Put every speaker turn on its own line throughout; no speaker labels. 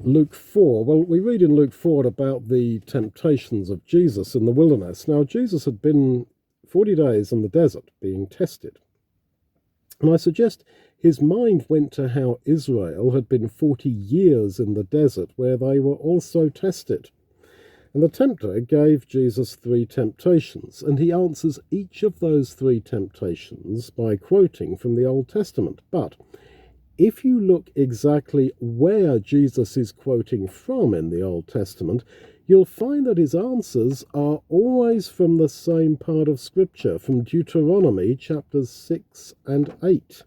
Luke 4. Well, we read in Luke 4 about the temptations of Jesus in the wilderness. Now, Jesus had been 40 days in the desert being tested. And I suggest his mind went to how Israel had been 40 years in the desert where they were also tested. And the tempter gave Jesus 3 temptations, and he answers each of those 3 temptations by quoting from the Old Testament. But if you look exactly where Jesus is quoting from in the Old Testament, you'll find that his answers are always from the same part of Scripture, from Deuteronomy chapters 6 and 8.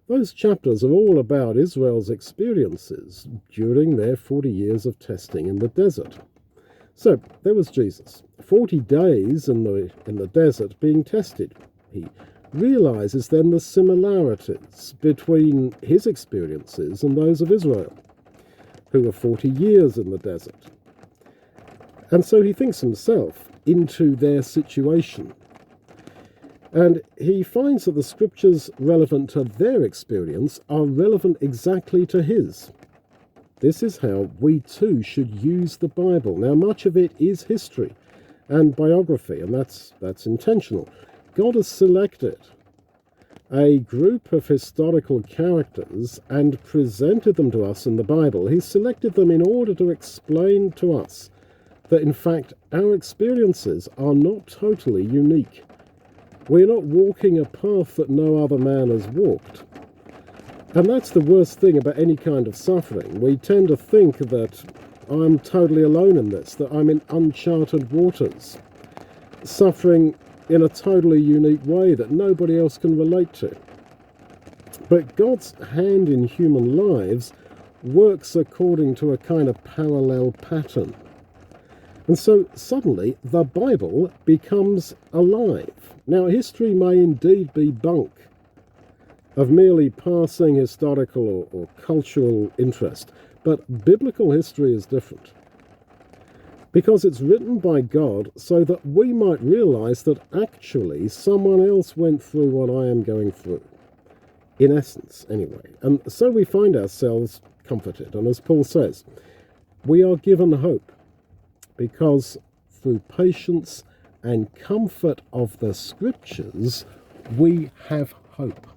Those chapters are all about Israel's experiences during their 40 years of testing in the desert. So there was Jesus, 40 days in the desert being tested. He realizes then the similarities between his experiences and those of Israel, who were 40 years in the desert. And so he thinks himself into their situation. And he finds that the scriptures relevant to their experience are relevant exactly to his. This is how we too should use the Bible. Now, much of it is history and biography, and that's intentional. God has selected a group of historical characters and presented them to us in the Bible. He selected them in order to explain to us that, in fact, our experiences are not totally unique. We're not walking a path that no other man has walked. And that's the worst thing about any kind of suffering. We tend to think that I'm totally alone in this, that I'm in unchartered waters, suffering in a totally unique way that nobody else can relate to. But God's hand in human lives works according to a kind of parallel pattern. And so suddenly the Bible becomes alive. Now, history may indeed be bunk, of merely passing historical or cultural interest, but biblical history is different. Because it's written by God so that we might realize that actually someone else went through what I am going through. In essence, anyway. And so we find ourselves comforted. And as Paul says, we are given hope because through patience and comfort of the scriptures, we have hope.